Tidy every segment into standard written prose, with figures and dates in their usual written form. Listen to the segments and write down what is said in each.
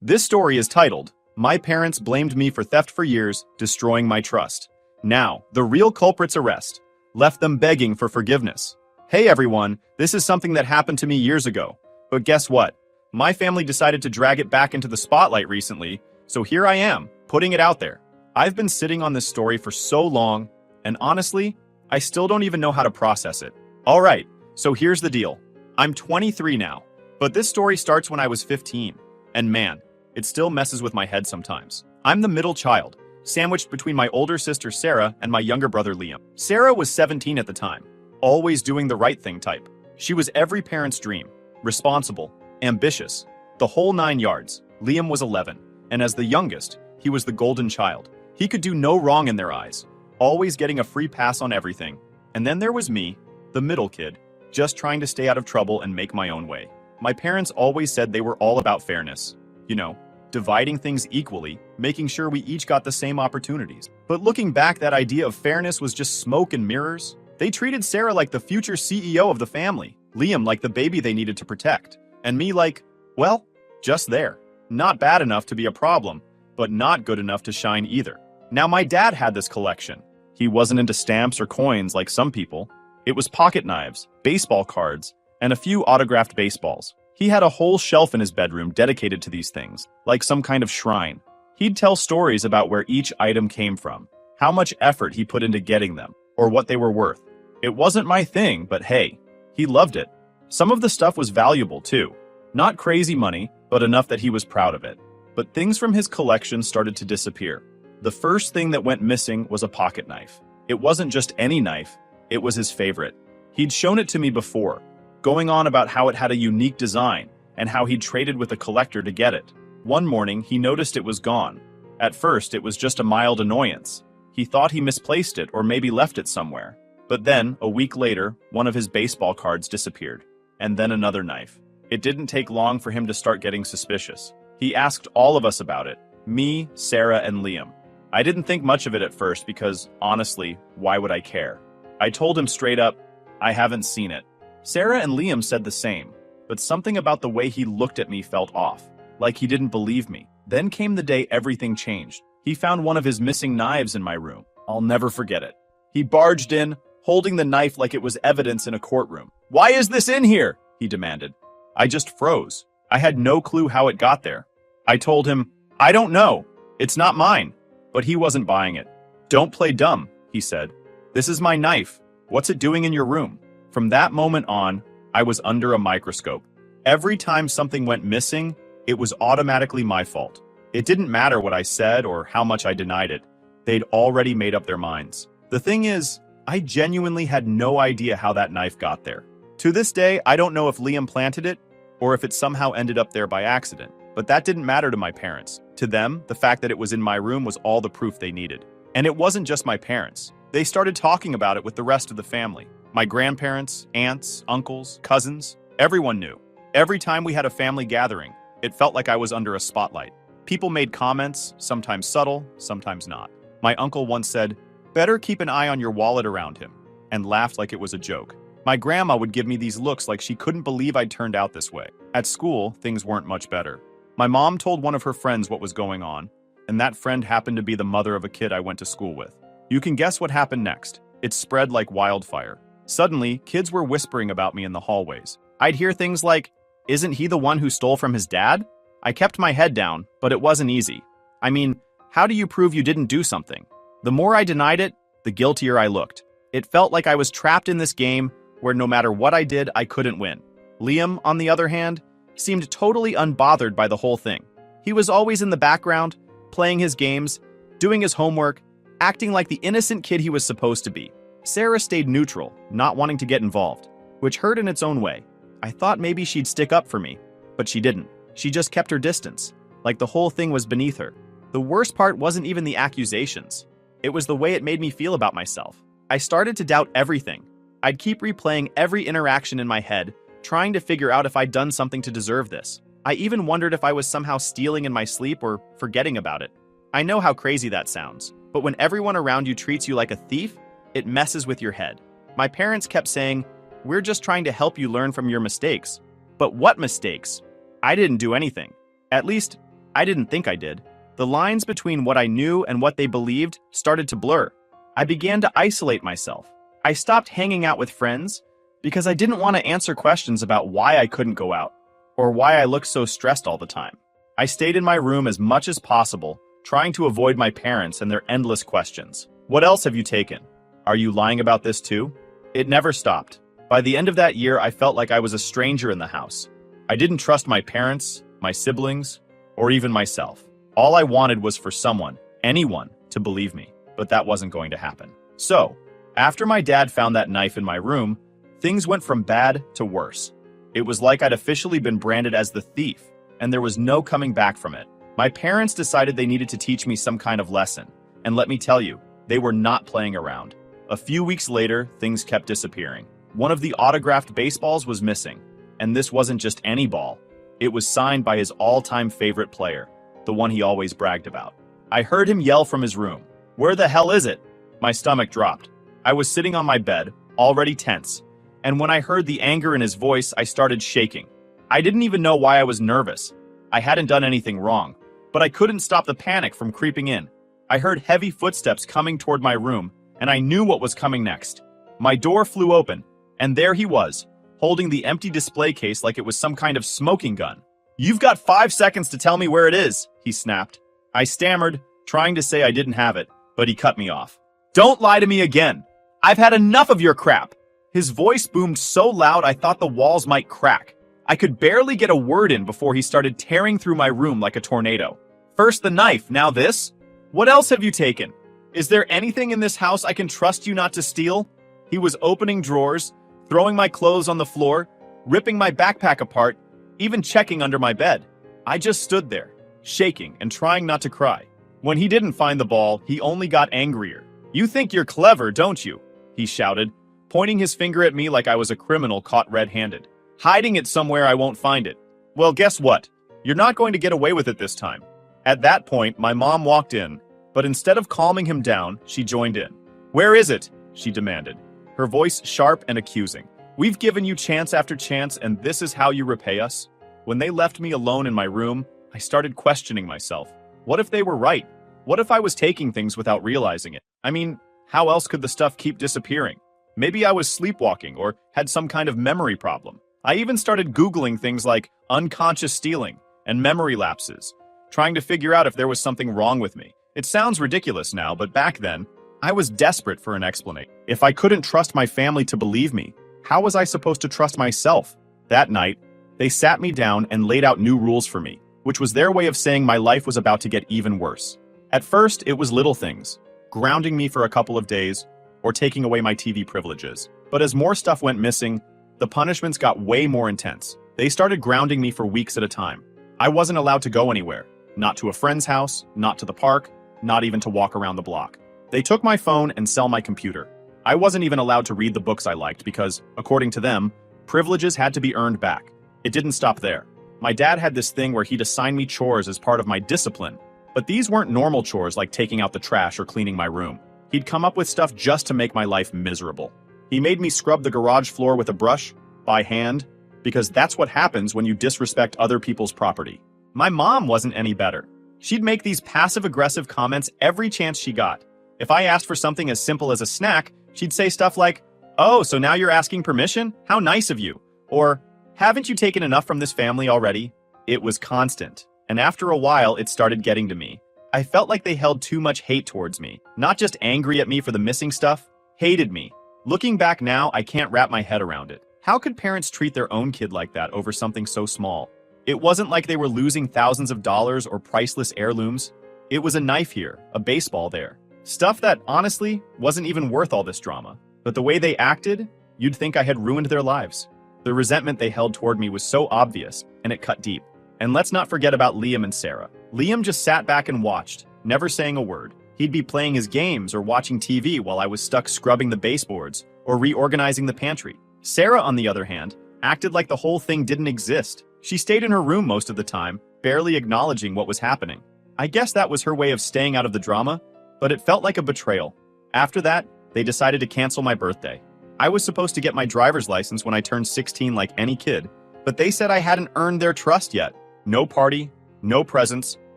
This story is titled, My Parents Blamed Me for Theft for Years, Destroying My Trust. Now, the real culprits arrest. Left them begging for forgiveness. Hey everyone, this is something that happened to me years ago. But guess what? My family decided to drag it back into the spotlight recently, so here I am, putting it out there. I've been sitting on this story for so long, and honestly, I still don't even know how to process it. Alright, so here's the deal. I'm 23 now, but this story starts when I was 15, and man, it still messes with my head sometimes. I'm the middle child, sandwiched between my older sister Sarah and my younger brother Liam. Sarah was 17 at the time, always doing the right thing type. She was every parent's dream, responsible, ambitious, the whole 9 yards. Liam was 11, and as the youngest, he was the golden child. He could do no wrong in their eyes, always getting a free pass on everything. And then there was me, the middle kid, just trying to stay out of trouble and make my own way. My parents always said they were all about fairness. You know, dividing things equally, making sure we each got the same opportunities. But looking back, that idea of fairness was just smoke and mirrors. They treated Sarah like the future CEO of the family, Liam like the baby they needed to protect, and me like, well, just there. Not bad enough to be a problem, but not good enough to shine either. Now my dad had this collection. He wasn't into stamps or coins like some people. It was pocket knives, baseball cards, and a few autographed baseballs. He had a whole shelf in his bedroom dedicated to these things, like some kind of shrine. He'd tell stories about where each item came from, how much effort he put into getting them, or what they were worth. It wasn't my thing, but hey, he loved it. Some of the stuff was valuable too. Not crazy money, but enough that he was proud of it. But things from his collection started to disappear. The first thing that went missing was a pocket knife. It wasn't just any knife, it was his favorite. He'd shown it to me before, going on about how it had a unique design and how he'd traded with a collector to get it. One morning, he noticed it was gone. At first, it was just a mild annoyance. He thought he misplaced it or maybe left it somewhere. But then, a week later, one of his baseball cards disappeared. And then another knife. It didn't take long for him to start getting suspicious. He asked all of us about it. Me, Sarah, and Liam. I didn't think much of it at first because, honestly, why would I care? I told him straight up, I haven't seen it. Sarah and Liam said the same, but something about the way he looked at me felt off, like he didn't believe me. Then came the day everything changed. He found one of his missing knives in my room. I'll never forget it. He barged in, holding the knife like it was evidence in a courtroom. Why is this in here? He demanded. I just froze. I had no clue how it got there. I told him, I don't know. It's not mine. But he wasn't buying it. Don't play dumb, he said. This is my knife. What's it doing in your room? From that moment on, I was under a microscope. Every time something went missing, it was automatically my fault. It didn't matter what I said or how much I denied it. They'd already made up their minds. The thing is, I genuinely had no idea how that knife got there. To this day, I don't know if Liam planted it or if it somehow ended up there by accident. But that didn't matter to my parents. To them, the fact that it was in my room was all the proof they needed. And it wasn't just my parents. They started talking about it with the rest of the family. My grandparents, aunts, uncles, cousins, everyone knew. Every time we had a family gathering, it felt like I was under a spotlight. People made comments, sometimes subtle, sometimes not. My uncle once said, "Better keep an eye on your wallet around him," and laughed like it was a joke. My grandma would give me these looks like she couldn't believe I'd turned out this way. At school, things weren't much better. My mom told one of her friends what was going on, and that friend happened to be the mother of a kid I went to school with. You can guess what happened next. It spread like wildfire. Suddenly, kids were whispering about me in the hallways. I'd hear things like, "Isn't he the one who stole from his dad?" I kept my head down, but it wasn't easy. I mean, how do you prove you didn't do something? The more I denied it, the guiltier I looked. It felt like I was trapped in this game where no matter what I did, I couldn't win. Liam, on the other hand, seemed totally unbothered by the whole thing. He was always in the background, playing his games, doing his homework, acting like the innocent kid he was supposed to be. Sarah stayed neutral, not wanting to get involved, which hurt in its own way. I thought maybe she'd stick up for me, but she didn't. She just kept her distance, like the whole thing was beneath her. The worst part wasn't even the accusations. It was the way it made me feel about myself. I started to doubt everything. I'd keep replaying every interaction in my head, trying to figure out if I'd done something to deserve this. I even wondered if I was somehow stealing in my sleep or forgetting about it. I know how crazy that sounds, but when everyone around you treats you like a thief, it messes with your head. My parents kept saying, "We're just trying to help you learn from your mistakes." But what mistakes? I didn't do anything. At least, I didn't think I did. The lines between what I knew and what they believed started to blur. I began to isolate myself. I stopped hanging out with friends because I didn't want to answer questions about why I couldn't go out or why I looked so stressed all the time. I stayed in my room as much as possible, trying to avoid my parents and their endless questions. What else have you taken? Are you lying about this too? It never stopped. By the end of that year, I felt like I was a stranger in the house. I didn't trust my parents, my siblings, or even myself. All I wanted was for someone, anyone, to believe me, but that wasn't going to happen. So, after my dad found that knife in my room, things went from bad to worse. It was like I'd officially been branded as the thief, and there was no coming back from it. My parents decided they needed to teach me some kind of lesson, and let me tell you, they were not playing around. A few weeks later, things kept disappearing. One of the autographed baseballs was missing, and this wasn't just any ball. It was signed by his all-time favorite player, the one he always bragged about. I heard him yell from his room, "Where the hell is it?" My stomach dropped. I was sitting on my bed, already tense, and when I heard the anger in his voice, I started shaking. I didn't even know why I was nervous. I hadn't done anything wrong, but I couldn't stop the panic from creeping in. I heard heavy footsteps coming toward my room, and I knew what was coming next. My door flew open, and there he was, holding the empty display case like it was some kind of smoking gun. "You've got 5 seconds to tell me where it is," he snapped. I stammered, trying to say I didn't have it, but he cut me off. "Don't lie to me again. I've had enough of your crap." His voice boomed so loud I thought the walls might crack. I could barely get a word in before he started tearing through my room like a tornado. "First the knife, now this? What else have you taken? Is there anything in this house I can trust you not to steal?" He was opening drawers, throwing my clothes on the floor, ripping my backpack apart, even checking under my bed. I just stood there, shaking and trying not to cry. When he didn't find the ball, he only got angrier. "You think you're clever, don't you?" he shouted, pointing his finger at me like I was a criminal caught red-handed. "Hiding it somewhere I won't find it. Well, guess what? You're not going to get away with it this time." At that point, my mom walked in, but instead of calming him down, she joined in. "Where is it?" she demanded, her voice sharp and accusing. "We've given you chance after chance, and this is how you repay us?" When they left me alone in my room, I started questioning myself. What if they were right? What if I was taking things without realizing it? I mean, how else could the stuff keep disappearing? Maybe I was sleepwalking or had some kind of memory problem. I even started Googling things like unconscious stealing and memory lapses, trying to figure out if there was something wrong with me. It sounds ridiculous now, but back then, I was desperate for an explanation. If I couldn't trust my family to believe me, how was I supposed to trust myself? That night, they sat me down and laid out new rules for me, which was their way of saying my life was about to get even worse. At first, it was little things, grounding me for a couple of days, or taking away my TV privileges. But as more stuff went missing, the punishments got way more intense. They started grounding me for weeks at a time. I wasn't allowed to go anywhere, not to a friend's house, not to the park, not even to walk around the block. They took my phone and sell my computer. I wasn't even allowed to read the books I liked because, according to them, privileges had to be earned back. It didn't stop there. My dad had this thing where he'd assign me chores as part of my discipline, but these weren't normal chores like taking out the trash or cleaning my room. He'd come up with stuff just to make my life miserable. He made me scrub the garage floor with a brush, by hand, because that's what happens when you disrespect other people's property. My mom wasn't any better. She'd make these passive-aggressive comments every chance she got. If I asked for something as simple as a snack, she'd say stuff like, "Oh, so now you're asking permission? How nice of you." Or, "Haven't you taken enough from this family already?" It was constant, and after a while, it started getting to me. I felt like they held too much hate towards me, not just angry at me for the missing stuff, hated me. Looking back now, I can't wrap my head around it. How could parents treat their own kid like that over something so small? It wasn't like they were losing thousands of dollars or priceless heirlooms. It was a knife here, a baseball there. Stuff that, honestly, wasn't even worth all this drama. But the way they acted, you'd think I had ruined their lives. The resentment they held toward me was so obvious, and it cut deep. And let's not forget about Liam and Sarah. Liam just sat back and watched, never saying a word. He'd be playing his games or watching TV while I was stuck scrubbing the baseboards or reorganizing the pantry. Sarah, on the other hand, acted like the whole thing didn't exist. She stayed in her room most of the time, barely acknowledging what was happening. I guess that was her way of staying out of the drama, but it felt like a betrayal. After that, they decided to cancel my birthday. I was supposed to get my driver's license when I turned 16 like any kid, but they said I hadn't earned their trust yet. No party, no presents,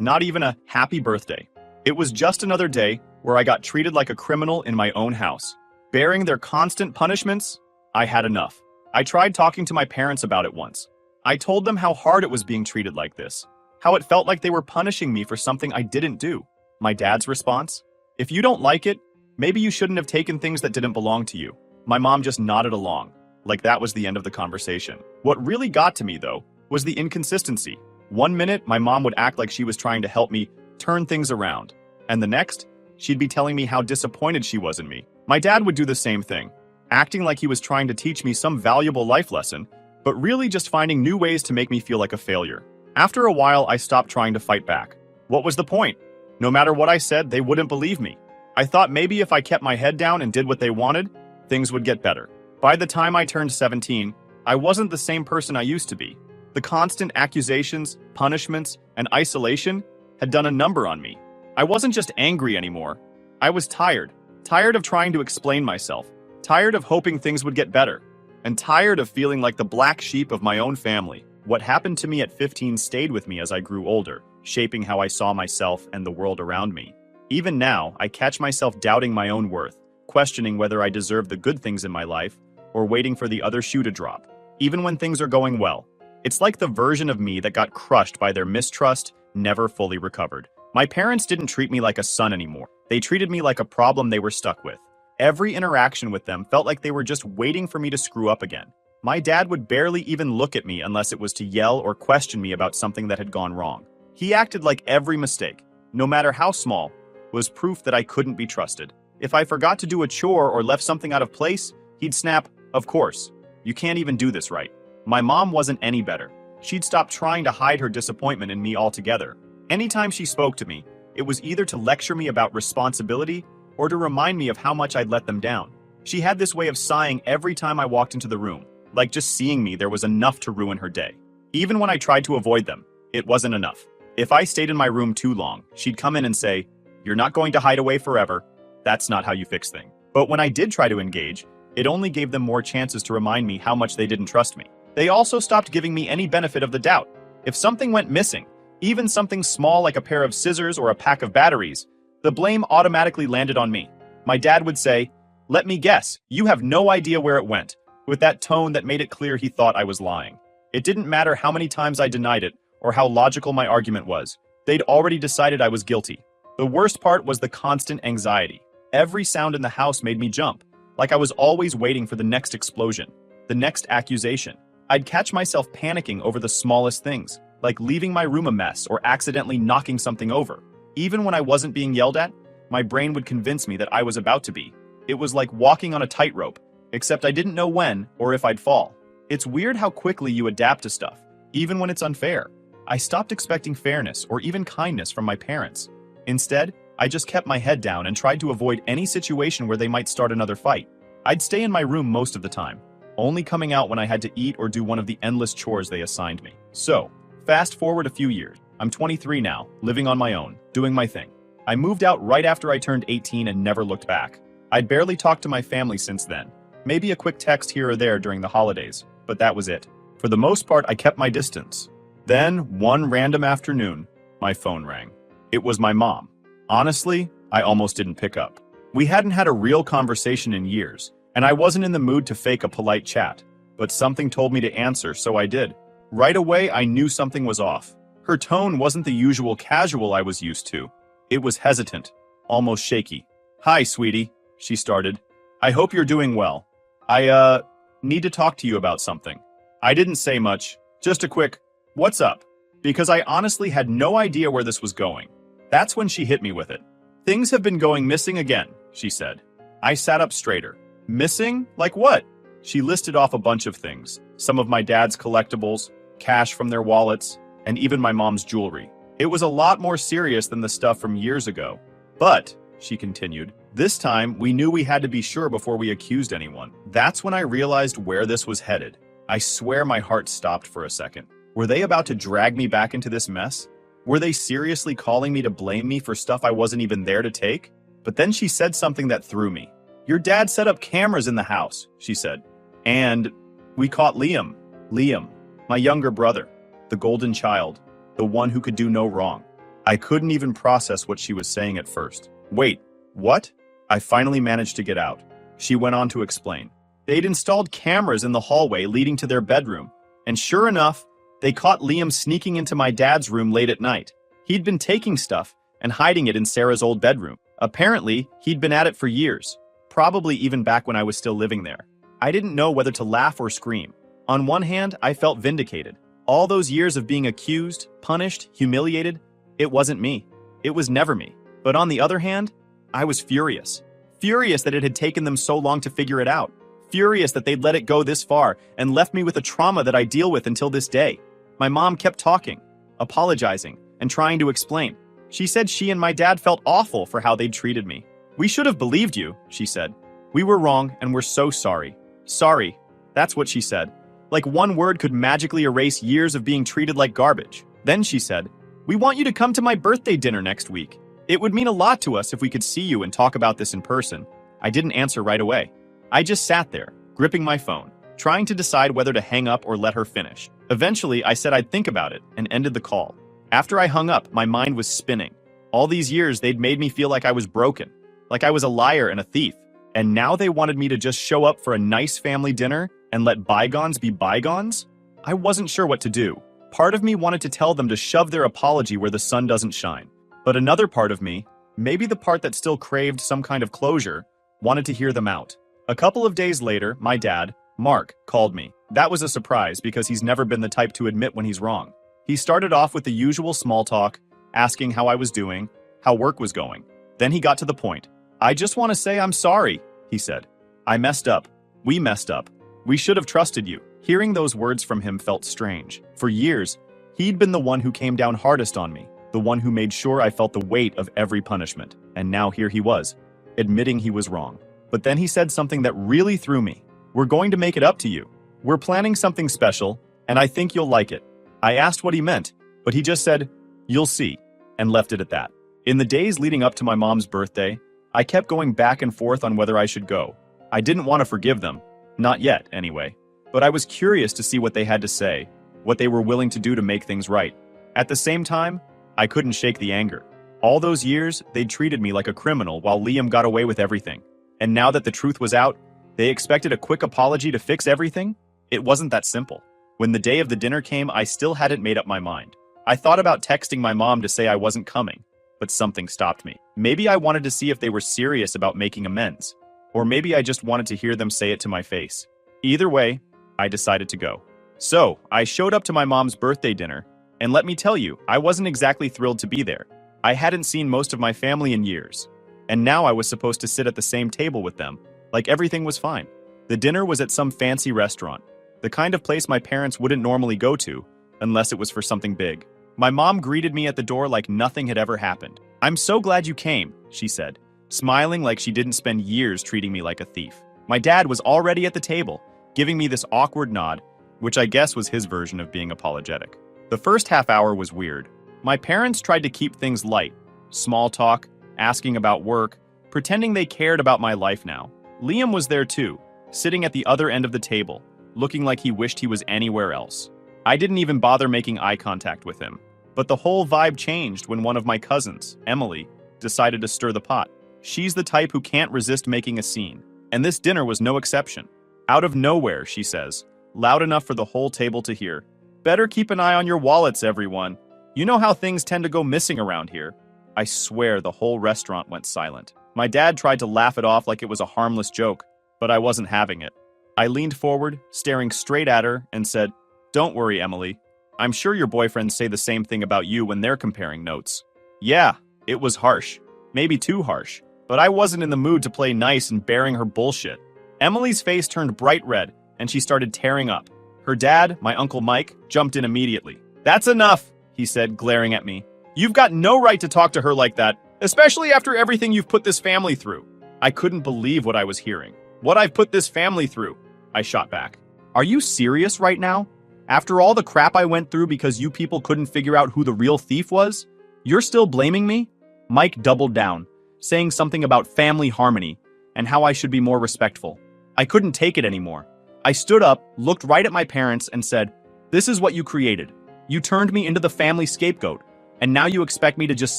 Not even a happy birthday. It was just another day where I got treated like a criminal in my own house. Bearing their constant punishments, I had enough. I tried talking to my parents about it once. I told them how hard it was being treated like this, how it felt like they were punishing me for something I didn't do. My dad's response? If you don't like it, maybe you shouldn't have taken things that didn't belong to you. My mom just nodded along, like that was the end of the conversation. What really got to me, though, was the inconsistency. One minute, my mom would act like she was trying to help me turn things around, and the next, she'd be telling me how disappointed she was in me. My dad would do the same thing, acting like he was trying to teach me some valuable life lesson, but really just finding new ways to make me feel like a failure. After a while, I stopped trying to fight back. What was the point? No matter what I said, they wouldn't believe me. I thought maybe if I kept my head down and did what they wanted, things would get better. By the time I turned 17, I wasn't the same person I used to be. The constant accusations, punishments, and isolation had done a number on me. I wasn't just angry anymore. I was tired. Tired of trying to explain myself. Tired of hoping things would get better. And tired of feeling like the black sheep of my own family. What happened to me at 15 stayed with me as I grew older, shaping how I saw myself and the world around me. Even now, I catch myself doubting my own worth, questioning whether I deserve the good things in my life, or waiting for the other shoe to drop. Even when things are going well, it's like the version of me that got crushed by their mistrust never fully recovered. My parents didn't treat me like a son anymore. They treated me like a problem they were stuck with. Every interaction with them felt like they were just waiting for me to screw up again. My dad would barely even look at me unless it was to yell or question me about something that had gone wrong. He acted like every mistake, no matter how small, was proof that I couldn't be trusted. If I forgot to do a chore or left something out of place, he'd snap, "Of course. You can't even do this right." My mom wasn't any better. She'd stopped trying to hide her disappointment in me altogether. Anytime she spoke to me, it was either to lecture me about responsibility or to remind me of how much I'd let them down. She had this way of sighing every time I walked into the room, like just seeing me there was enough to ruin her day. Even when I tried to avoid them, it wasn't enough. If I stayed in my room too long, she'd come in and say, "You're not going to hide away forever. That's not how you fix things." But when I did try to engage, it only gave them more chances to remind me how much they didn't trust me. They also stopped giving me any benefit of the doubt. If something went missing, even something small like a pair of scissors or a pack of batteries, the blame automatically landed on me. My dad would say, "Let me guess, you have no idea where it went," with that tone that made it clear he thought I was lying. It didn't matter how many times I denied it or how logical my argument was. They'd already decided I was guilty. The worst part was the constant anxiety. Every sound in the house made me jump, like I was always waiting for the next explosion, the next accusation. I'd catch myself panicking over the smallest things, like leaving my room a mess or accidentally knocking something over. Even when I wasn't being yelled at, my brain would convince me that I was about to be. It was like walking on a tightrope, except I didn't know when or if I'd fall. It's weird how quickly you adapt to stuff, even when it's unfair. I stopped expecting fairness or even kindness from my parents. Instead, I just kept my head down and tried to avoid any situation where they might start another fight. I'd stay in my room most of the time, only coming out when I had to eat or do one of the endless chores they assigned me. So, fast forward a few years. I'm 23 now, living on my own, doing my thing. I moved out right after I turned 18 and never looked back. I'd barely talked to my family since then. Maybe a quick text here or there during the holidays, but that was it. For the most part, I kept my distance. Then, one random afternoon, my phone rang. It was my mom. Honestly, I almost didn't pick up. We hadn't had a real conversation in years, and I wasn't in the mood to fake a polite chat, but something told me to answer, so I did. Right away, I knew something was off. Her tone wasn't the usual casual I was used to. It was hesitant, almost shaky. "Hi, sweetie," she started. "I hope you're doing well. I need to talk to you about something." I didn't say much, just a quick, "What's up?" because I honestly had no idea where this was going. That's when she hit me with it. "Things have been going missing again," she said. I sat up straighter. "Missing? Like what?" She listed off a bunch of things. Some of my dad's collectibles, cash from their wallets, and even my mom's jewelry. It was a lot more serious than the stuff from years ago. "But," she continued, "this time we knew we had to be sure before we accused anyone." That's when I realized where this was headed. I swear my heart stopped for a second. Were they about to drag me back into this mess? Were they seriously calling me to blame me for stuff I wasn't even there to take? But then she said something that threw me. "Your dad set up cameras in the house," she said. "And we caught Liam. Liam, my younger brother, the golden child, the one who could do no wrong." I couldn't even process what she was saying at first. Wait, what? I finally managed to get out. She went on to explain. They'd installed cameras in the hallway leading to their bedroom, and sure enough, they caught Liam sneaking into my dad's room late at night. He'd been taking stuff and hiding it in Sarah's old bedroom. Apparently, he'd been at it for years, probably even back when I was still living there. I didn't know whether to laugh or scream. On one hand, I felt vindicated. All those years of being accused, punished, humiliated, it wasn't me. It was never me. But on the other hand, I was furious. Furious that it had taken them so long to figure it out. Furious that they'd let it go this far and left me with a trauma that I deal with until this day. My mom kept talking, apologizing, and trying to explain. She said she and my dad felt awful for how they'd treated me. We should have believed you, she said. We were wrong and we're so sorry. Sorry. That's what she said. Like one word could magically erase years of being treated like garbage. Then she said, we want you to come to my birthday dinner next week. It would mean a lot to us if we could see you and talk about this in person. I didn't answer right away. I just sat there, gripping my phone, trying to decide whether to hang up or let her finish. Eventually, I said I'd think about it and ended the call. After I hung up, my mind was spinning. All these years, they'd made me feel like I was broken, like I was a liar and a thief. And now they wanted me to just show up for a nice family dinner and let bygones be bygones? I wasn't sure what to do. Part of me wanted to tell them to shove their apology where the sun doesn't shine. But another part of me, maybe the part that still craved some kind of closure, wanted to hear them out. A couple of days later, my dad, Mark, called me. That was a surprise because he's never been the type to admit when he's wrong. He started off with the usual small talk, asking how I was doing, how work was going. Then he got to the point. I just want to say I'm sorry, he said. I messed up. We messed up. We should have trusted you. Hearing those words from him felt strange. For years, he'd been the one who came down hardest on me, the one who made sure I felt the weight of every punishment. And now here he was, admitting he was wrong. But then he said something that really threw me. We're going to make it up to you. We're planning something special, and I think you'll like it. I asked what he meant, but he just said, you'll see, and left it at that. In the days leading up to my mom's birthday, I kept going back and forth on whether I should go. I didn't want to forgive them. Not yet, anyway. But I was curious to see what they had to say, what they were willing to do to make things right. At the same time, I couldn't shake the anger. All those years, they'd treated me like a criminal while Liam got away with everything. And now that the truth was out, they expected a quick apology to fix everything? It wasn't that simple. When the day of the dinner came, I still hadn't made up my mind. I thought about texting my mom to say I wasn't coming, but something stopped me. Maybe I wanted to see if they were serious about making amends. Or maybe I just wanted to hear them say it to my face. Either way, I decided to go. So, I showed up to my mom's birthday dinner, and let me tell you, I wasn't exactly thrilled to be there. I hadn't seen most of my family in years, and now I was supposed to sit at the same table with them, like everything was fine. The dinner was at some fancy restaurant, the kind of place my parents wouldn't normally go to, unless it was for something big. My mom greeted me at the door like nothing had ever happened. I'm so glad you came, she said, smiling like she didn't spend years treating me like a thief. My dad was already at the table, giving me this awkward nod, which I guess was his version of being apologetic. The first half hour was weird. My parents tried to keep things light, small talk, asking about work, pretending they cared about my life now. Liam was there too, sitting at the other end of the table, looking like he wished he was anywhere else. I didn't even bother making eye contact with him. But the whole vibe changed when one of my cousins, Emily, decided to stir the pot. She's the type who can't resist making a scene, and this dinner was no exception. Out of nowhere, she says, loud enough for the whole table to hear. Better keep an eye on your wallets, everyone. You know how things tend to go missing around here. I swear the whole restaurant went silent. My dad tried to laugh it off like it was a harmless joke, but I wasn't having it. I leaned forward, staring straight at her, and said, Don't worry, Emily. I'm sure your boyfriends say the same thing about you when they're comparing notes. Yeah, it was harsh. Maybe too harsh. But I wasn't in the mood to play nice and bearing her bullshit. Emily's face turned bright red, and she started tearing up. Her dad, my Uncle Mike, jumped in immediately. That's enough, he said, glaring at me. You've got no right to talk to her like that, especially after everything you've put this family through. I couldn't believe what I was hearing. What I've put this family through, I shot back. Are you serious right now? After all the crap I went through because you people couldn't figure out who the real thief was? You're still blaming me? Mike doubled down, saying something about family harmony and how I should be more respectful. I couldn't take it anymore. I stood up, looked right at my parents, and said, This is what you created. You turned me into the family scapegoat. And now you expect me to just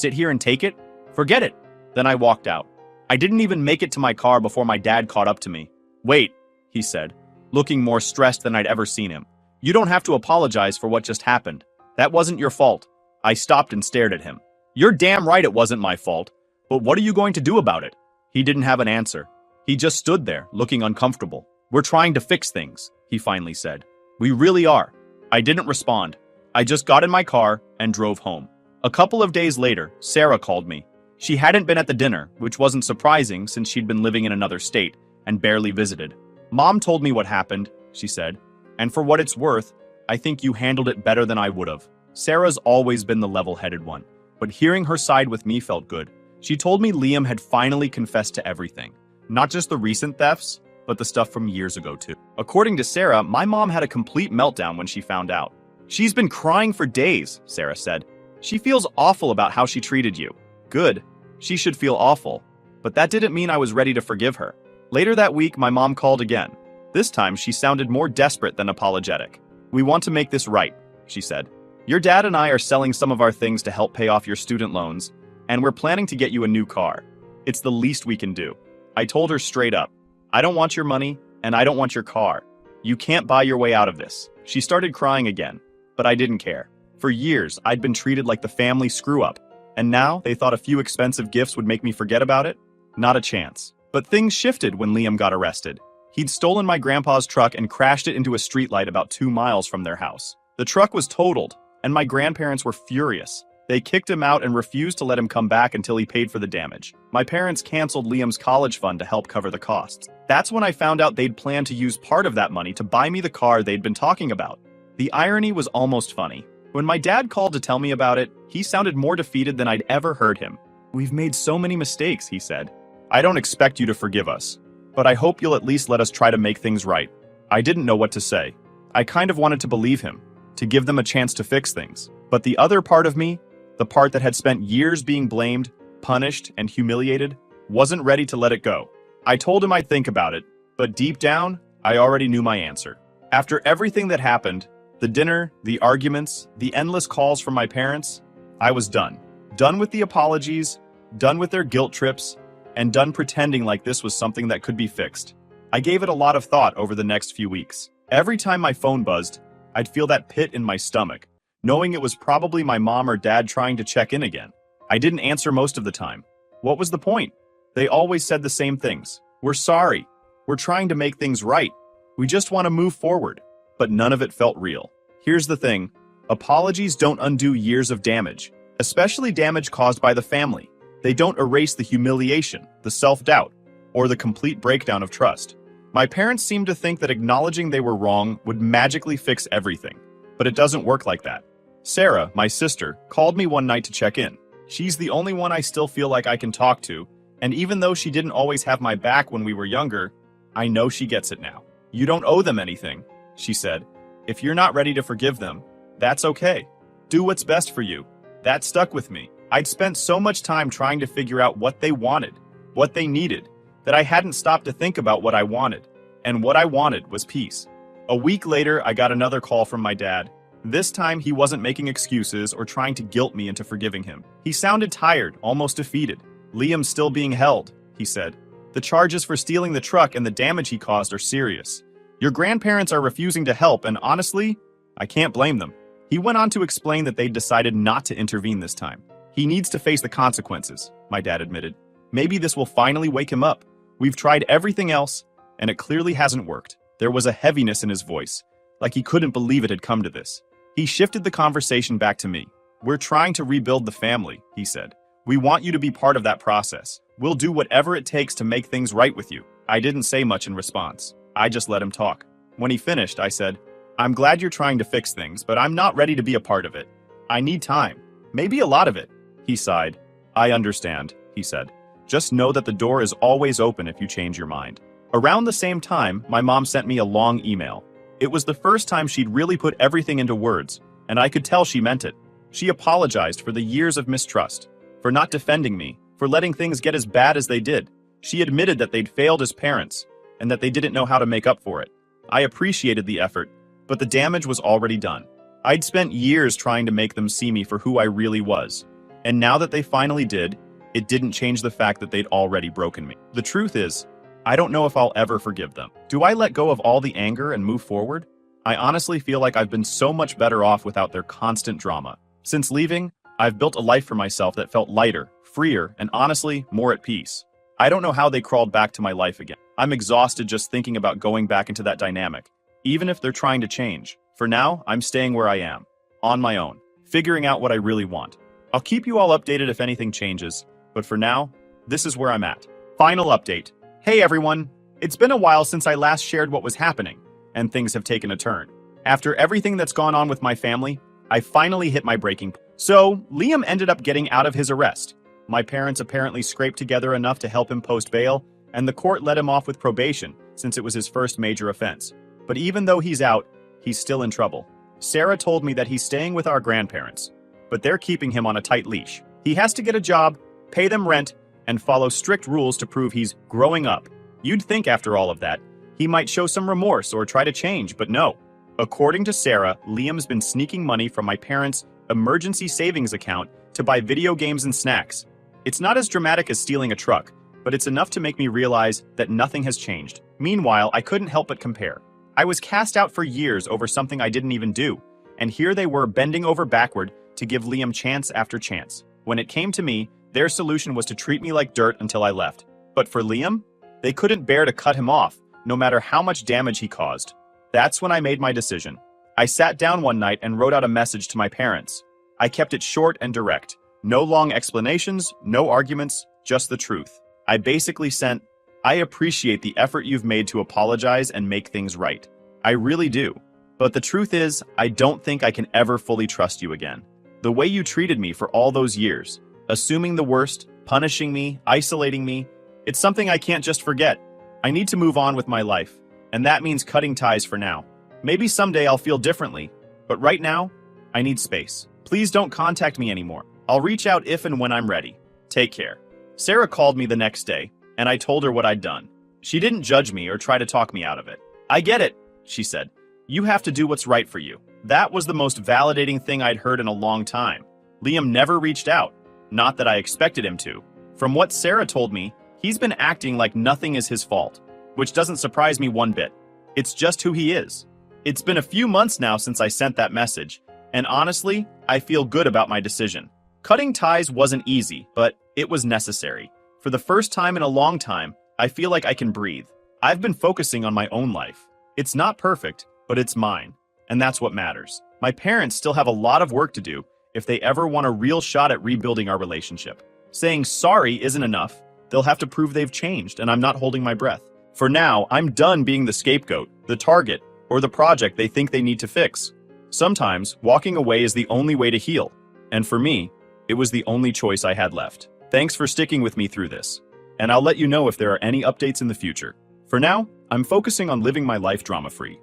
sit here and take it? Forget it. Then I walked out. I didn't even make it to my car before my dad caught up to me. Wait, he said, looking more stressed than I'd ever seen him. You don't have to apologize for what just happened. That wasn't your fault. I stopped and stared at him. You're damn right it wasn't my fault. But what are you going to do about it? He didn't have an answer. He just stood there, looking uncomfortable. We're trying to fix things, he finally said. We really are. I didn't respond. I just got in my car and drove home. A couple of days later, Sarah called me. She hadn't been at the dinner, which wasn't surprising since she'd been living in another state and barely visited. Mom told me what happened, she said. And for what it's worth, I think you handled it better than I would have. Sarah's always been the level-headed one, but hearing her side with me felt good. She told me Liam had finally confessed to everything. Not just the recent thefts, but the stuff from years ago too. According to Sarah, my mom had a complete meltdown when she found out. She's been crying for days, Sarah said. She feels awful about how she treated you. Good. She should feel awful. But that didn't mean I was ready to forgive her. Later that week, my mom called again. This time, she sounded more desperate than apologetic. We want to make this right, she said. Your dad and I are selling some of our things to help pay off your student loans, and we're planning to get you a new car. It's the least we can do. I told her straight up, I don't want your money, and I don't want your car. You can't buy your way out of this. She started crying again, but I didn't care. For years, I'd been treated like the family screw-up, and now they thought a few expensive gifts would make me forget about it? Not a chance. But things shifted when Liam got arrested. He'd stolen my grandpa's truck and crashed it into a streetlight about 2 miles from their house. The truck was totaled, and my grandparents were furious. They kicked him out and refused to let him come back until he paid for the damage. My parents canceled Liam's college fund to help cover the costs. That's when I found out they'd planned to use part of that money to buy me the car they'd been talking about. The irony was almost funny. When my dad called to tell me about it, he sounded more defeated than I'd ever heard him. We've made so many mistakes, he said. I don't expect you to forgive us, but I hope you'll at least let us try to make things right. I didn't know what to say. I kind of wanted to believe him, to give them a chance to fix things. But the other part of me, the part that had spent years being blamed, punished, and humiliated, wasn't ready to let it go. I told him I'd think about it, but deep down, I already knew my answer. After everything that happened, the dinner, the arguments, the endless calls from my parents, I was done. Done with the apologies, done with their guilt trips, and done pretending like this was something that could be fixed. I gave it a lot of thought over the next few weeks. Every time my phone buzzed, I'd feel that pit in my stomach, knowing it was probably my mom or dad trying to check in again. I didn't answer most of the time. What was the point? They always said the same things. We're sorry. We're trying to make things right. We just want to move forward. But none of it felt real. Here's the thing. Apologies don't undo years of damage, especially damage caused by the family. They don't erase the humiliation, the self-doubt, or the complete breakdown of trust. My parents seemed to think that acknowledging they were wrong would magically fix everything, but it doesn't work like that. Sarah, my sister, called me one night to check in. She's the only one I still feel like I can talk to, and even though she didn't always have my back when we were younger, I know she gets it now. You don't owe them anything, she said. If you're not ready to forgive them, that's okay. Do what's best for you. That stuck with me. I'd spent so much time trying to figure out what they wanted, what they needed, that I hadn't stopped to think about what I wanted. And what I wanted was peace. A week later, I got another call from my dad. This time, he wasn't making excuses or trying to guilt me into forgiving him. He sounded tired, almost defeated. Liam's still being held, he said. The charges for stealing the truck and the damage he caused are serious. Your grandparents are refusing to help, and honestly, I can't blame them. He went on to explain that they'd decided not to intervene this time. He needs to face the consequences, my dad admitted. Maybe this will finally wake him up. We've tried everything else, and it clearly hasn't worked. There was a heaviness in his voice, like he couldn't believe it had come to this. He shifted the conversation back to me. We're trying to rebuild the family, he said. We want you to be part of that process. We'll do whatever it takes to make things right with you. I didn't say much in response. I just let him talk. When he finished, I said, I'm glad you're trying to fix things, but I'm not ready to be a part of it. I need time. Maybe a lot of it. He sighed. I understand, he said. Just know that the door is always open if you change your mind. Around the same time, my mom sent me a long email. It was the first time she'd really put everything into words, and I could tell she meant it. She apologized for the years of mistrust, for not defending me, for letting things get as bad as they did. She admitted that they'd failed as parents, and that they didn't know how to make up for it. I appreciated the effort, but the damage was already done. I'd spent years trying to make them see me for who I really was. And now that they finally did, it didn't change the fact that they'd already broken me. The truth is, I don't know if I'll ever forgive them. Do I let go of all the anger and move forward? I honestly feel like I've been so much better off without their constant drama. Since leaving, I've built a life for myself that felt lighter, freer, and honestly, more at peace. I don't know how they crawled back to my life again. I'm exhausted just thinking about going back into that dynamic, even if they're trying to change. For now, I'm staying where I am, on my own, figuring out what I really want. I'll keep you all updated if anything changes, but for now, this is where I'm at. Final update. Hey everyone! It's been a while since I last shared what was happening, and things have taken a turn. After everything that's gone on with my family, I finally hit my breaking point. So, Liam ended up getting out of his arrest. My parents apparently scraped together enough to help him post bail, and the court let him off with probation since it was his first major offense. But even though he's out, he's still in trouble. Sarah told me that he's staying with our grandparents, but they're keeping him on a tight leash. He has to get a job, pay them rent, and follow strict rules to prove he's growing up. You'd think after all of that, he might show some remorse or try to change, but no. According to Sarah, Liam's been sneaking money from my parents' emergency savings account to buy video games and snacks. It's not as dramatic as stealing a truck, but it's enough to make me realize that nothing has changed. Meanwhile, I couldn't help but compare. I was cast out for years over something I didn't even do, and here they were bending over backward to give Liam chance after chance. When it came to me, their solution was to treat me like dirt until I left. But for Liam, they couldn't bear to cut him off, no matter how much damage he caused. That's when I made my decision. I sat down one night and wrote out a message to my parents. I kept it short and direct. No long explanations, no arguments, just the truth. I basically sent, I appreciate the effort you've made to apologize and make things right. I really do. But the truth is, I don't think I can ever fully trust you again. The way you treated me for all those years, assuming the worst, punishing me, isolating me, it's something I can't just forget. I need to move on with my life, and that means cutting ties for now. Maybe someday I'll feel differently, but right now, I need space. Please don't contact me anymore. I'll reach out if and when I'm ready. Take care. Sarah called me the next day, and I told her what I'd done. She didn't judge me or try to talk me out of it. I get it, she said. You have to do what's right for you. That was the most validating thing I'd heard in a long time. Liam never reached out. Not that I expected him to. From what Sarah told me, he's been acting like nothing is his fault, which doesn't surprise me one bit. It's just who he is. It's been a few months now since I sent that message, and honestly, I feel good about my decision. Cutting ties wasn't easy, but it was necessary. For the first time in a long time, I feel like I can breathe. I've been focusing on my own life. It's not perfect, but it's mine, and that's what matters. My parents still have a lot of work to do if they ever want a real shot at rebuilding our relationship. Saying sorry isn't enough. They'll have to prove they've changed, and I'm not holding my breath. For now, I'm done being the scapegoat, the target, or the project they think they need to fix. Sometimes, walking away is the only way to heal, and for me, it was the only choice I had left. Thanks for sticking with me through this, and I'll let you know if there are any updates in the future. For now, I'm focusing on living my life drama-free.